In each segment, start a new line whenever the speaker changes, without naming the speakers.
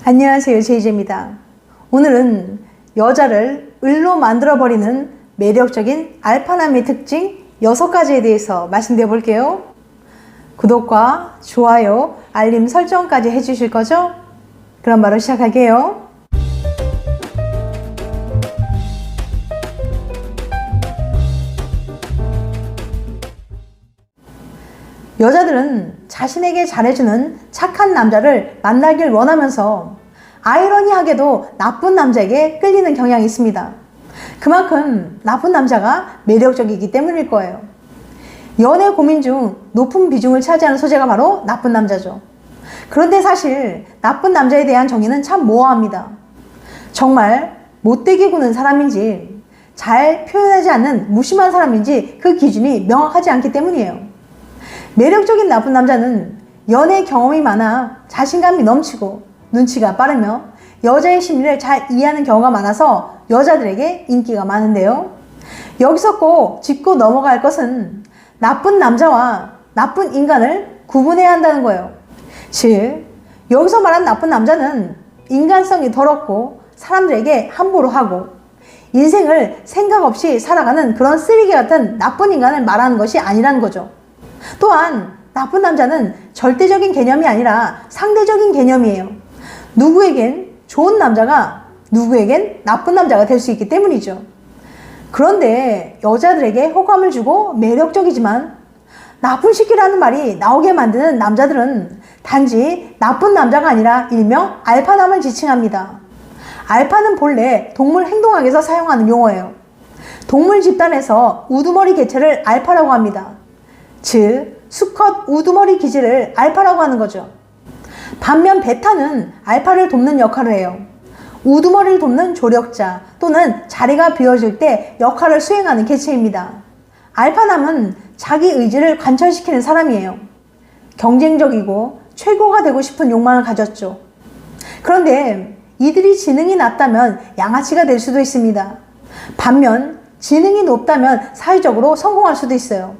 안녕하세요, 제이제입니다. 오늘은 여자를 을로 만들어버리는 매력적인 알파남의 특징 6가지에 대해서 말씀드려 볼게요. 구독과 좋아요, 알림 설정까지 해주실 거죠? 그럼 바로 시작할게요. 여자들은 자신에게 잘해주는 착한 남자를 만나길 원하면서 아이러니하게도 나쁜 남자에게 끌리는 경향이 있습니다. 그만큼 나쁜 남자가 매력적이기 때문일 거예요. 연애 고민 중 높은 비중을 차지하는 소재가 바로 나쁜 남자죠. 그런데 사실 나쁜 남자에 대한 정의는 참 모호합니다. 정말 못되게 구는 사람인지 잘 표현하지 않는 무심한 사람인지 그 기준이 명확하지 않기 때문이에요. 매력적인 나쁜 남자는 연애 경험이 많아 자신감이 넘치고 눈치가 빠르며 여자의 심리를 잘 이해하는 경우가 많아서 여자들에게 인기가 많은데요. 여기서 꼭 짚고 넘어갈 것은 나쁜 남자와 나쁜 인간을 구분해야 한다는 거예요. 즉, 여기서 말하는 나쁜 남자는 인간성이 더럽고 사람들에게 함부로 하고 인생을 생각 없이 살아가는 그런 쓰레기 같은 나쁜 인간을 말하는 것이 아니라는 거죠. 또한 나쁜 남자는 절대적인 개념이 아니라 상대적인 개념이에요. 누구에겐 좋은 남자가 누구에겐 나쁜 남자가 될 수 있기 때문이죠. 그런데 여자들에게 호감을 주고 매력적이지만 나쁜 새끼라는 말이 나오게 만드는 남자들은 단지 나쁜 남자가 아니라 일명 알파남을 지칭합니다. 알파는 본래 동물 행동학에서 사용하는 용어예요. 동물 집단에서 우두머리 개체를 알파라고 합니다. 즉, 수컷 우두머리 기질을 알파라고 하는 거죠. 반면 베타는 알파를 돕는 역할을 해요. 우두머리를 돕는 조력자 또는 자리가 비어질 때 역할을 수행하는 개체입니다. 알파남은 자기 의지를 관철시키는 사람이에요. 경쟁적이고 최고가 되고 싶은 욕망을 가졌죠. 그런데 이들이 지능이 낮다면 양아치가 될 수도 있습니다. 반면 지능이 높다면 사회적으로 성공할 수도 있어요.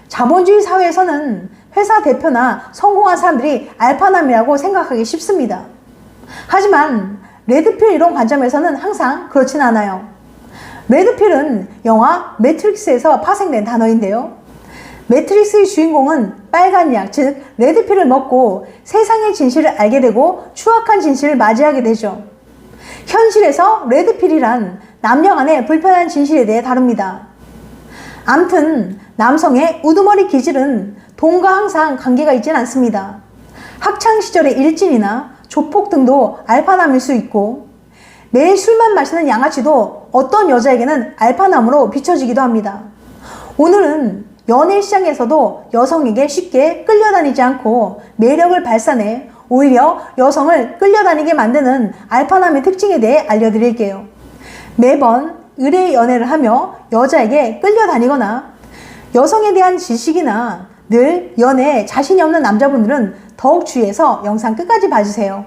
자본주의 사회에서는 회사 대표나 성공한 사람들이 알파남이라고 생각하기 쉽습니다. 하지만 레드필 이론 관점에서는 항상 그렇진 않아요. 레드필은 영화 매트릭스에서 파생된 단어인데요. 매트릭스의 주인공은 빨간 약, 즉 레드필을 먹고 세상의 진실을 알게 되고 추악한 진실을 맞이하게 되죠. 현실에서 레드필이란 남녀 간의 불편한 진실에 대해 다룹니다. 암튼 남성의 우두머리 기질은 돈과 항상 관계가 있진 않습니다. 학창시절의 일진이나 조폭 등도 알파남일 수 있고 매일 술만 마시는 양아치도 어떤 여자에게는 알파남으로 비춰지기도 합니다. 오늘은 연애 시장에서도 여성에게 쉽게 끌려다니지 않고 매력을 발산해 오히려 여성을 끌려다니게 만드는 알파남의 특징에 대해 알려드릴게요. 매번 의뢰 연애를 하며 여자에게 끌려다니거나 여성에 대한 지식이나 늘 연애에 자신이 없는 남자분들은 더욱 주의해서 영상 끝까지 봐주세요.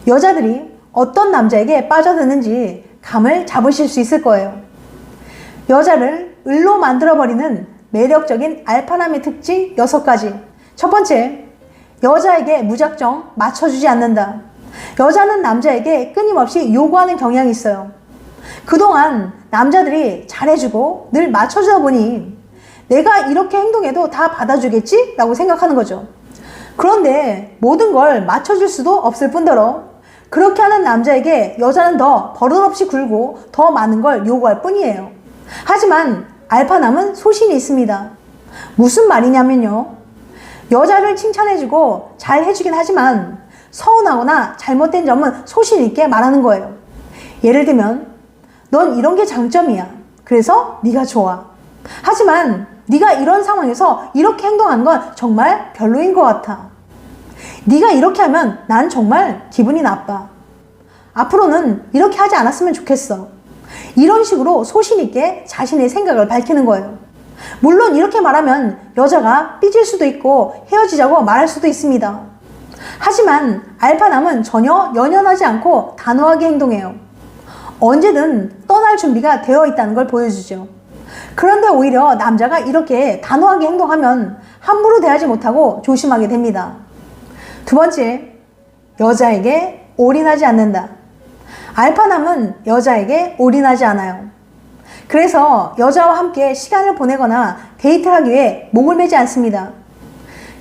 여자들이 어떤 남자에게 빠져드는지 감을 잡으실 수 있을 거예요. 여자를 을로 만들어버리는 매력적인 알파남의 특징 6가지. 첫 번째, 여자에게 무작정 맞춰주지 않는다. 여자는 남자에게 끊임없이 요구하는 경향이 있어요. 그동안 남자들이 잘해주고 늘 맞춰주다 보니 내가 이렇게 행동해도 다 받아주겠지? 라고 생각하는 거죠. 그런데 모든 걸 맞춰줄 수도 없을 뿐더러 그렇게 하는 남자에게 여자는 더 버릇없이 굴고 더 많은 걸 요구할 뿐이에요. 하지만 알파남은 소신이 있습니다. 무슨 말이냐면요. 여자를 칭찬해주고 잘 해주긴 하지만 서운하거나 잘못된 점은 소신 있게 말하는 거예요. 예를 들면 넌 이런 게 장점이야. 그래서 네가 좋아. 하지만 네가 이런 상황에서 이렇게 행동하는 건 정말 별로인 것 같아. 네가 이렇게 하면 난 정말 기분이 나빠. 앞으로는 이렇게 하지 않았으면 좋겠어. 이런 식으로 소신 있게 자신의 생각을 밝히는 거예요. 물론 이렇게 말하면 여자가 삐질 수도 있고 헤어지자고 말할 수도 있습니다. 하지만 알파남은 전혀 연연하지 않고 단호하게 행동해요. 언제든 떠날 준비가 되어 있다는 걸 보여주죠. 그런데 오히려 남자가 이렇게 단호하게 행동하면 함부로 대하지 못하고 조심하게 됩니다. 두 번째, 여자에게 올인하지 않는다. 알파남은 여자에게 올인하지 않아요. 그래서 여자와 함께 시간을 보내거나 데이트를 하기 위해 목을 매지 않습니다.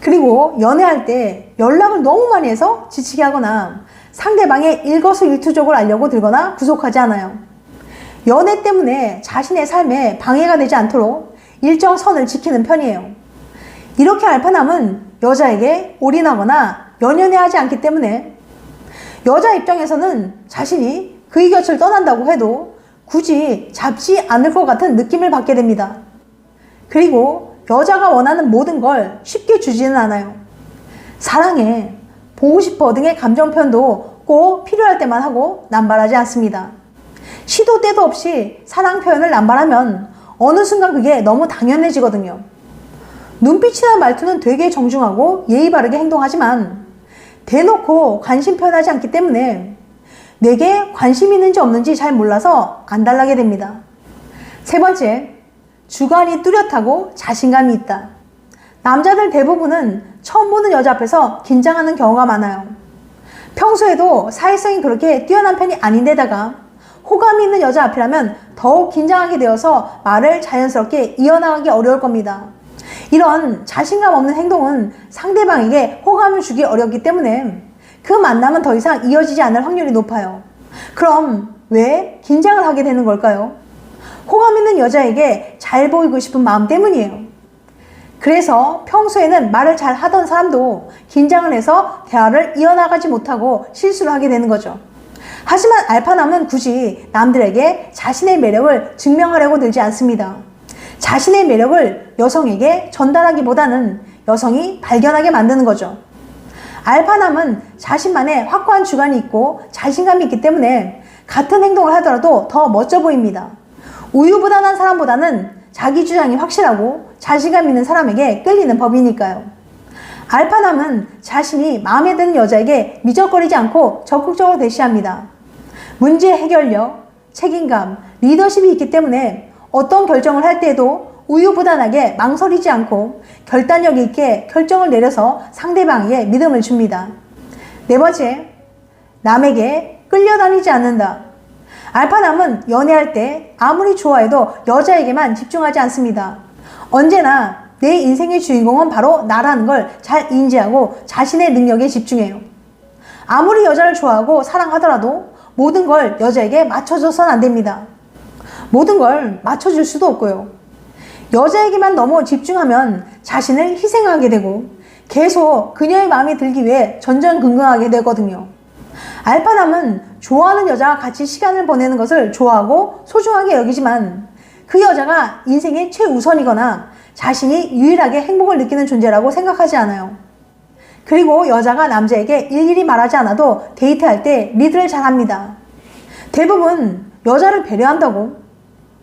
그리고 연애할 때 연락을 너무 많이 해서 지치게 하거나 상대방의 일거수일투족을 알려고 들거나 구속하지 않아요. 연애 때문에 자신의 삶에 방해가 되지 않도록 일정 선을 지키는 편이에요. 이렇게 알파남은 여자에게 올인하거나 연연해하지 않기 때문에 여자 입장에서는 자신이 그의 곁을 떠난다고 해도 굳이 잡지 않을 것 같은 느낌을 받게 됩니다. 그리고 여자가 원하는 모든 걸 쉽게 주지는 않아요. 사랑해, 보고 싶어 등의 감정 표현도 꼭 필요할 때만 하고 남발하지 않습니다. 시도 때도 없이 사랑 표현을 남발하면 어느 순간 그게 너무 당연해지거든요. 눈빛이나 말투는 되게 정중하고 예의 바르게 행동하지만 대놓고 관심 표현하지 않기 때문에 내게 관심 있는지 없는지 잘 몰라서 안달나게 됩니다. 세 번째, 주관이 뚜렷하고 자신감이 있다. 남자들 대부분은 처음 보는 여자 앞에서 긴장하는 경우가 많아요. 평소에도 사회성이 그렇게 뛰어난 편이 아닌데다가 호감이 있는 여자 앞이라면 더욱 긴장하게 되어서 말을 자연스럽게 이어나가기 어려울 겁니다. 이런 자신감 없는 행동은 상대방에게 호감을 주기 어렵기 때문에 그 만남은 더 이상 이어지지 않을 확률이 높아요. 그럼 왜 긴장을 하게 되는 걸까요? 호감 있는 여자에게 잘 보이고 싶은 마음 때문이에요. 그래서 평소에는 말을 잘 하던 사람도 긴장을 해서 대화를 이어나가지 못하고 실수를 하게 되는 거죠. 하지만 알파남은 굳이 남들에게 자신의 매력을 증명하려고 들지 않습니다. 자신의 매력을 여성에게 전달하기보다는 여성이 발견하게 만드는 거죠. 알파남은 자신만의 확고한 주관이 있고 자신감이 있기 때문에 같은 행동을 하더라도 더 멋져 보입니다. 우유부단한 사람보다는 자기 주장이 확실하고 자신감 있는 사람에게 끌리는 법이니까요. 알파남은 자신이 마음에 드는 여자에게 미적거리지 않고 적극적으로 대시합니다. 문제 해결력, 책임감, 리더십이 있기 때문에 어떤 결정을 할 때에도 우유부단하게 망설이지 않고 결단력 있게 결정을 내려서 상대방에게 믿음을 줍니다. 네 번째, 남에게 끌려다니지 않는다. 알파남은 연애할 때 아무리 좋아해도 여자에게만 집중하지 않습니다. 언제나 내 인생의 주인공은 바로 나라는 걸 잘 인지하고 자신의 능력에 집중해요. 아무리 여자를 좋아하고 사랑하더라도 모든 걸 여자에게 맞춰줘서는 안 됩니다. 모든 걸 맞춰줄 수도 없고요. 여자에게만 너무 집중하면 자신을 희생하게 되고 계속 그녀의 마음에 들기 위해 전전긍긍하게 되거든요. 알파남은 좋아하는 여자와 같이 시간을 보내는 것을 좋아하고 소중하게 여기지만 그 여자가 인생의 최우선이거나 자신이 유일하게 행복을 느끼는 존재라고 생각하지 않아요. 그리고 여자가 남자에게 일일이 말하지 않아도 데이트할 때 리드를 잘 합니다. 대부분 여자를 배려한다고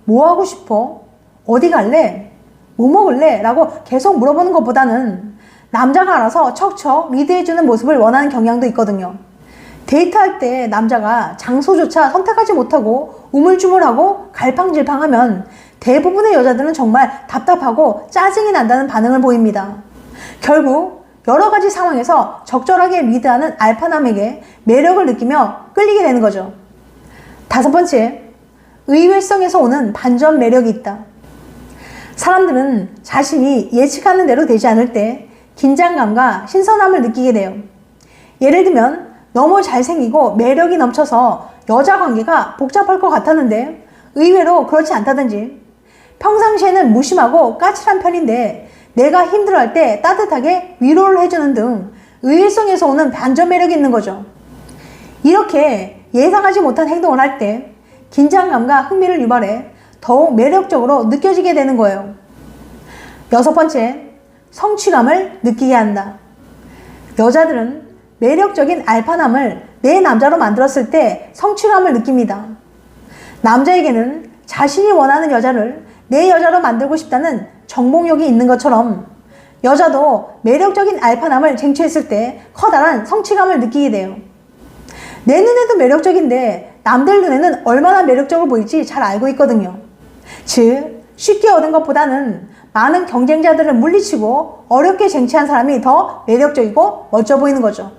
뭐 하고 싶어? 어디 갈래? 뭐 먹을래? 라고 계속 물어보는 것보다는 남자가 알아서 척척 리드해주는 모습을 원하는 경향도 있거든요. 데이트할 때 남자가 장소조차 선택하지 못하고 우물쭈물하고 갈팡질팡하면 대부분의 여자들은 정말 답답하고 짜증이 난다는 반응을 보입니다. 결국 여러 가지 상황에서 적절하게 리드하는 알파남에게 매력을 느끼며 끌리게 되는 거죠. 다섯 번째, 의외성에서 오는 반전 매력이 있다. 사람들은 자신이 예측하는 대로 되지 않을 때 긴장감과 신선함을 느끼게 돼요. 예를 들면 너무 잘생기고 매력이 넘쳐서 여자 관계가 복잡할 것 같았는데 의외로 그렇지 않다든지, 평상시에는 무심하고 까칠한 편인데 내가 힘들어할 때 따뜻하게 위로를 해주는 등 의외성에서 오는 반전 매력이 있는 거죠. 이렇게 예상하지 못한 행동을 할 때 긴장감과 흥미를 유발해 더욱 매력적으로 느껴지게 되는 거예요. 여섯 번째, 성취감을 느끼게 한다. 여자들은 매력적인 알파남을 내 남자로 만들었을 때 성취감을 느낍니다. 남자에게는 자신이 원하는 여자를 내 여자로 만들고 싶다는 정복욕이 있는 것처럼 여자도 매력적인 알파남을 쟁취했을 때 커다란 성취감을 느끼게 돼요. 내 눈에도 매력적인데 남들 눈에는 얼마나 매력적으로 보일지 잘 알고 있거든요. 즉, 쉽게 얻은 것보다는 많은 경쟁자들을 물리치고 어렵게 쟁취한 사람이 더 매력적이고 멋져 보이는 거죠.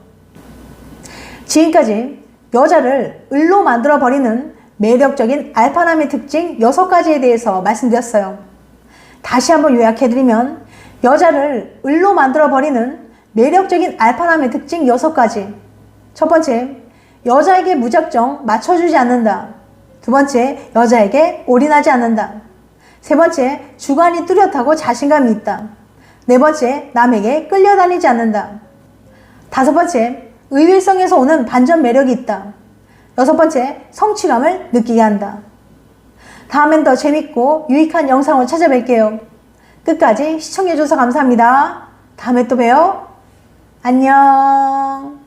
지금까지 여자를 을로 만들어버리는 매력적인 알파남의 특징 6가지에 대해서 말씀드렸어요. 다시 한번 요약해드리면 여자를 을로 만들어버리는 매력적인 알파남의 특징 6가지. 첫 번째, 여자에게 무작정 맞춰주지 않는다. 두 번째, 여자에게 올인하지 않는다. 세 번째, 주관이 뚜렷하고 자신감이 있다. 네 번째, 남에게 끌려다니지 않는다. 다섯 번째, 의외성에서 오는 반전 매력이 있다. 여섯 번째, 성취감을 느끼게 한다. 다음엔 더 재밌고 유익한 영상을 찾아뵐게요. 끝까지 시청해줘서 감사합니다. 다음에 또 봬요. 안녕.